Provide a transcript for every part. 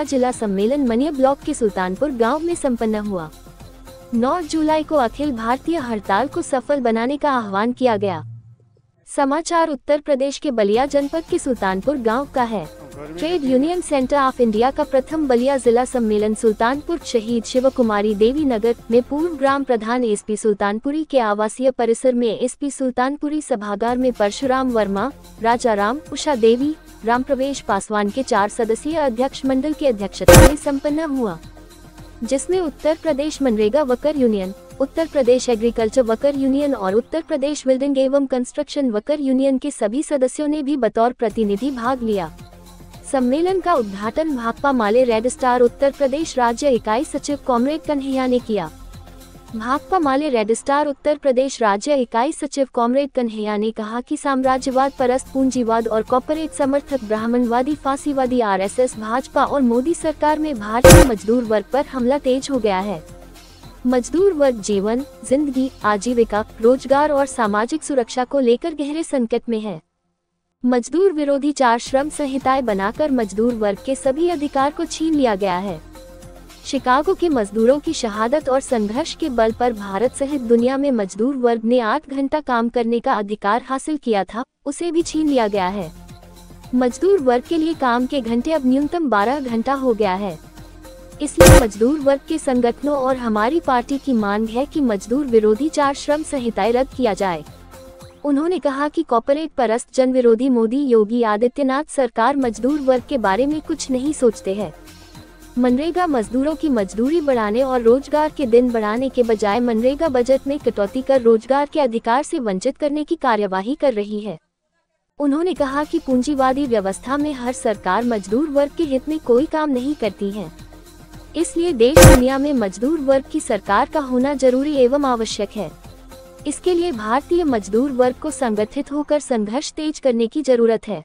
जिला सम्मेलन मनिया ब्लॉक के सुल्तानपुर गांव में संपन्न हुआ। 9 जुलाई को अखिल भारतीय हड़ताल को सफल बनाने का आह्वान किया गया। समाचार उत्तर प्रदेश के बलिया जनपद के सुल्तानपुर गांव का है। Trade union centre of India का प्रथम बलिया जिला सम्मेलन सुल्तानपुर शहीद शिव कुमारी देवी नगर में पूर्व ग्राम प्रधान एसपी सुल्तानपुरी के आवासीय परिसर में एसपी सुल्तानपुरी सभागार में परशुराम वर्मा, राजाराम, उषा देवी, राम प्रवेश पासवान के 4 सदस्यीय अध्यक्ष मंडल की अध्यक्षता में संपन्न हुआ, जिसमें Uttar Pradesh MNREGA worker union, Uttar Pradesh agriculture worker union और उत्तर प्रदेश बिल्डिंग एवं कंस्ट्रक्शन वर्कर यूनियन के सभी सदस्यों ने भी बतौर प्रतिनिधि भाग लिया। सम्मेलन का उद्घाटन भाकपा माले रेड स्टार उत्तर प्रदेश राज्य इकाई सचिव कॉमरेड कन्हैया ने किया। भाकपा माले रेड स्टार उत्तर प्रदेश राज्य इकाई सचिव कॉमरेड कन्हैया ने कहा कि साम्राज्यवाद परस्त पूंजीवाद और कॉर्पोरेट समर्थक ब्राह्मणवादी फांसीवादी आरएसएस, भाजपा और मोदी सरकार में भारतीय मजदूर वर्ग पर हमला तेज हो गया है। मजदूर वर्ग जीवन, जिंदगी, आजीविका, रोजगार और सामाजिक सुरक्षा को लेकर गहरे संकट में है। मजदूर विरोधी 4 श्रम संहिताएं बनाकर मजदूर वर्ग के सभी अधिकार को छीन लिया गया है। शिकागो के मजदूरों की शहादत और संघर्ष के बल पर भारत सहित दुनिया में मजदूर वर्ग ने 8 घंटा काम करने का अधिकार हासिल किया था, उसे भी छीन लिया गया है। मजदूर वर्ग के लिए काम के घंटे अब न्यूनतम 12 घंटा हो गया है। इसलिए मजदूर वर्ग के संगठनों और हमारी पार्टी की मांग है कि मजदूर विरोधी 4 श्रम संहिताएं रद्द किया जाए। उन्होंने कहा कि कॉर्पोरेट परस्त जन विरोधी मोदी योगी आदित्यनाथ सरकार मजदूर वर्ग के बारे में कुछ नहीं सोचते हैं। मनरेगा मजदूरों की मजदूरी बढ़ाने और रोजगार के दिन बढ़ाने के बजाय मनरेगा बजट में कटौती कर रोजगार के अधिकार से वंचित करने की कार्यवाही कर रही है। उन्होंने कहा कि पूंजीवादी व्यवस्था में हर सरकार मजदूर वर्ग के हित में कोई काम नहीं करती है, इसलिए देश दुनिया में मजदूर वर्ग की सरकार का होना जरूरी एवं आवश्यक है। इसके लिए भारतीय मजदूर वर्ग को संगठित होकर संघर्ष तेज करने की जरूरत है।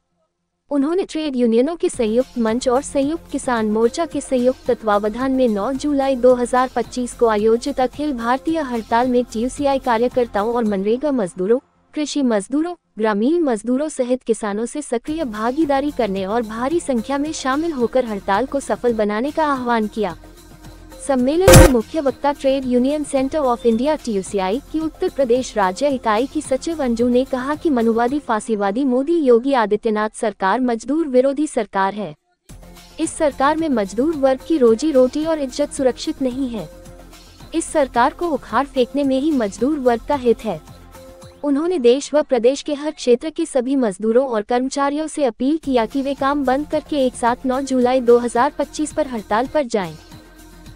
उन्होंने ट्रेड यूनियनों के संयुक्त मंच और संयुक्त किसान मोर्चा के संयुक्त तत्वावधान में 9 जुलाई 2025 को आयोजित अखिल भारतीय हड़ताल में टीयूसीआई कार्यकर्ताओं और मनरेगा मजदूरों, कृषि मजदूरों, ग्रामीण मजदूरों सहित किसानों से सक्रिय भागीदारी करने और भारी संख्या में शामिल होकर हड़ताल को सफल बनाने का आह्वान किया। सम्मेलन में मुख्य वक्ता trade union centre of India TUCI की उत्तर प्रदेश राज्य इकाई की सचिव अंजू ने कहा कि मनुवादी फांसीवादी मोदी योगी आदित्यनाथ सरकार मजदूर विरोधी सरकार है। इस सरकार में मजदूर वर्ग की रोजी रोटी और इज्जत सुरक्षित नहीं है। इस सरकार को उखाड़ फेंकने में ही मजदूर वर्ग का हित है। उन्होंने देश व प्रदेश के हर क्षेत्र के सभी मजदूरों और कर्मचारियों से अपील किया कि वे काम बंद करके एक साथ 9 जुलाई 2025 पर हड़ताल पर जाएं।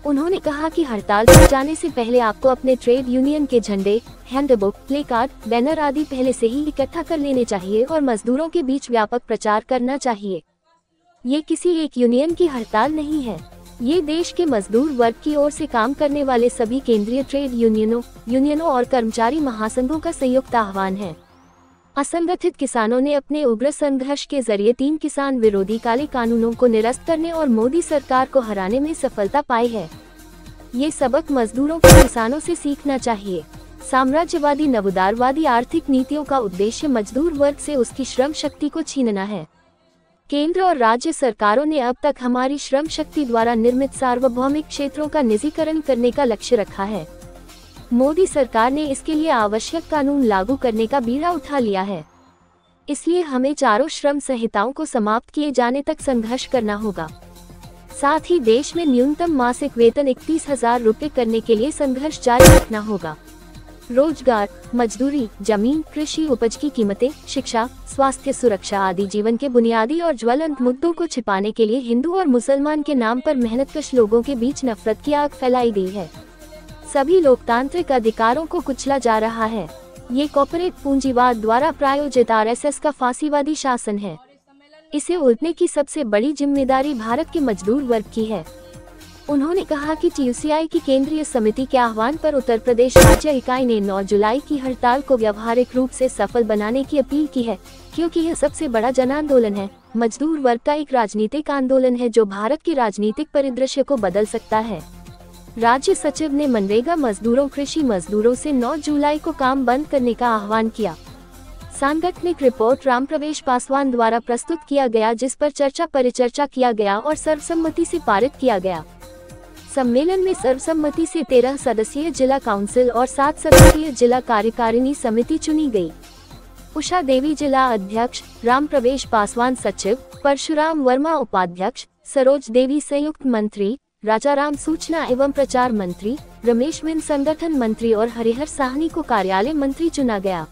उन्होंने कहा कि हड़ताल पर जाने से पहले आपको अपने ट्रेड यूनियन के झंडे, हैंडबुक, प्ले कार्ड, बैनर आदि पहले से ही इकट्ठा कर लेने चाहिए और मजदूरों के बीच व्यापक प्रचार करना चाहिए। ये किसी एक यूनियन की हड़ताल नहीं है, ये देश के मजदूर वर्ग की ओर से काम करने वाले सभी केंद्रीय ट्रेड यूनियनों और कर्मचारी महासंघों का संयुक्त आह्वान है। असंगठित किसानों ने अपने उग्र संघर्ष के जरिए 3 किसान विरोधी काले कानूनों को निरस्त करने और मोदी सरकार को हराने में सफलता पाई है। ये सबक मजदूरों को किसानों से सीखना चाहिए। साम्राज्यवादी नवोदारवादी आर्थिक नीतियों का उद्देश्य मजदूर वर्ग से उसकी श्रम शक्ति को छीनना है। केंद्र और राज्य सरकारों ने अब तक हमारी श्रम शक्ति द्वारा निर्मित सार्वभौमिक क्षेत्रों का निजीकरण करने का लक्ष्य रखा है। मोदी सरकार ने इसके लिए आवश्यक कानून लागू करने का बीड़ा उठा लिया है। इसलिए हमें चारों श्रम संहिताओं को समाप्त किए जाने तक संघर्ष करना होगा। साथ ही देश में न्यूनतम मासिक वेतन 31,000 रुपये करने के लिए संघर्ष जारी रखना होगा। रोजगार, मजदूरी, जमीन, कृषि उपज की कीमतें, शिक्षा, स्वास्थ्य सुरक्षा आदि जीवन के बुनियादी और ज्वलंत मुद्दों को छिपाने के लिए हिंदू और मुसलमान के नाम पर मेहनतकश लोगों के बीच नफरत की आग फैलाई गई है। सभी लोकतांत्रिक अधिकारों को कुचला जा रहा है। ये कॉर्पोरेट पूंजीवाद द्वारा प्रायोजित आरएसएस का फांसीवादी शासन है। इसे उलटने की सबसे बड़ी जिम्मेदारी भारत के मजदूर वर्ग की है। उन्होंने कहा कि टीयूसीआई की केंद्रीय समिति के आह्वान पर उत्तर प्रदेश राज्य इकाई ने 9 जुलाई की हड़ताल को व्यावहारिक रूप से सफल बनाने की अपील की है, क्योंकि यह सबसे बड़ा जन आंदोलन है। मजदूर वर्ग का एक राजनीतिक आंदोलन है जो भारत के राजनीतिक परिदृश्य को बदल सकता है। राज्य सचिव ने मनरेगा मजदूरों, कृषि मजदूरों से 9 जुलाई को काम बंद करने का आह्वान किया। सांगठनिक रिपोर्ट रामप्रवेश पासवान द्वारा प्रस्तुत किया गया, जिस पर चर्चा परिचर्चा किया गया और सर्वसम्मति से पारित किया गया। सम्मेलन में सर्वसम्मति से 13 सदस्यीय जिला काउंसिल और 7 सदस्यीय जिला कार्यकारिणी समिति चुनी गई। उषा देवी जिला अध्यक्ष, रामप्रवेश पासवान सचिव, परशुराम वर्मा उपाध्यक्ष, सरोज देवी संयुक्त मंत्री, राजाराम सूचना एवं प्रचार मंत्री, रमेश बिन संगठन मंत्री और हरिहर साहनी को कार्यालय मंत्री चुना गया।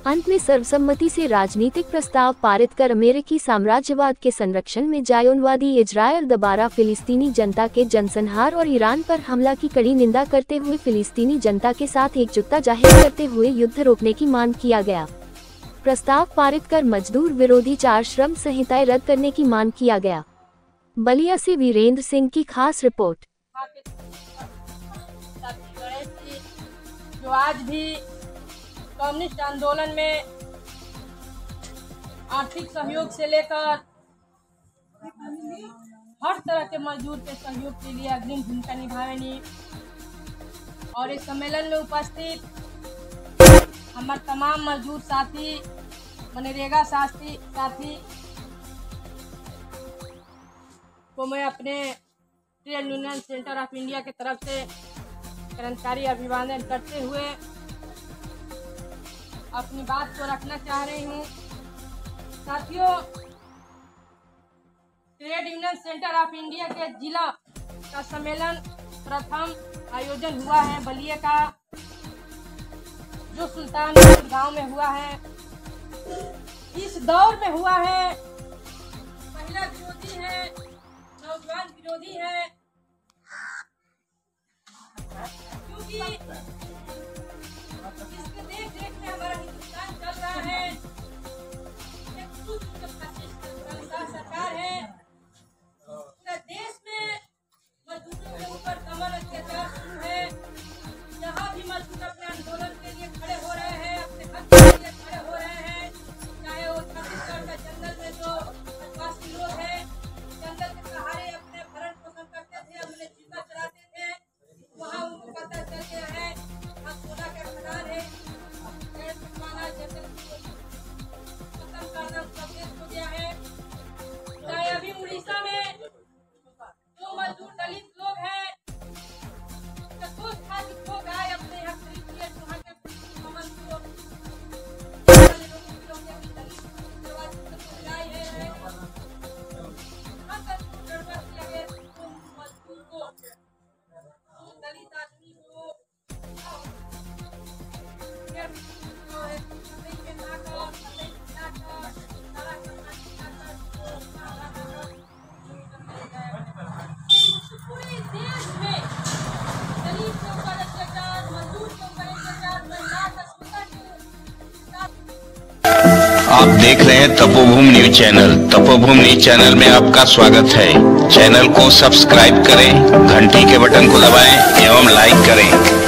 अंत में सर्वसम्मति से राजनीतिक प्रस्ताव पारित कर अमेरिकी साम्राज्यवाद के संरक्षण में जायोनवादी इजरायल दोबारा फिलिस्तीनी जनता के जनसंहार और ईरान पर हमला की कड़ी निंदा करते हुए फिलिस्तीनी जनता के साथ एकजुटता जाहिर करते हुए युद्ध रोकने की मांग किया गया। प्रस्ताव पारित कर मजदूर विरोधी 4 श्रम संहिताएं रद्द करने की मांग किया गया। बलिया से वीरेंद्र सिंह की खास रिपोर्ट। जो आज भी कम्युनिस्ट आंदोलन में आर्थिक सहयोग से लेकर हर तरह के मजदूर के सहयोग के लिए अग्रिम भूमिका निभाएंगी। और इस सम्मेलन में उपस्थित हमारे तमाम मजदूर साथी, मनरेगा साथी को मैं अपने trade union centre of India की तरफ से कर्मचारी अभिवादन करते हुए अपनी बात को रखना चाह रही हूँ। साथियों, trade union centre of India के जिला का सम्मेलन प्रथम आयोजन हुआ है बलिया का, जो सुल्तानपुर गांव में हुआ है। इस दौर में हुआ है, महिला विरोधी है, नौजवान विरोधी है, क्योंकि इसके देख देख में हमारा हिंदुस्तान चल रहा है। एक सरकार है, पूरे देश में मजदूरों के ऊपर दमन अत्याचार शुरू है। जहाँ भी मजदूर अपने आंदोलन के लिए खड़े हो रहे हैं, अपने हक के लिए खड़े हो रहे हैं, चाहे वो छत्तीसगढ़ का जंगल में जो आदिवासी लोग हैं, जंगल के सहारे अपने भरण पोषण करते थे, अपने जीविका चलाते थे, वहाँ उनको पता चल गया है अब सोना के खदान है, पेड़ कटवाना, जंगल खत्म करना संदेश हो गया है। चाहे अभी उड़ीसा में जो मजदूर दलित लोग हैं, अपने यहाँ खरीद लिए वहाँ के कमल को दलित आदमी को पूरे देश में दलित के ऊपर अत्याचार, मजदूर के ऊपर अत्याचार, महिला का आप देख रहे हैं तपोभूमि न्यूज चैनल। तपोभूमि न्यूज चैनल में आपका स्वागत है। चैनल को सब्सक्राइब करें, घंटी के बटन को दबाएं एवं लाइक करें।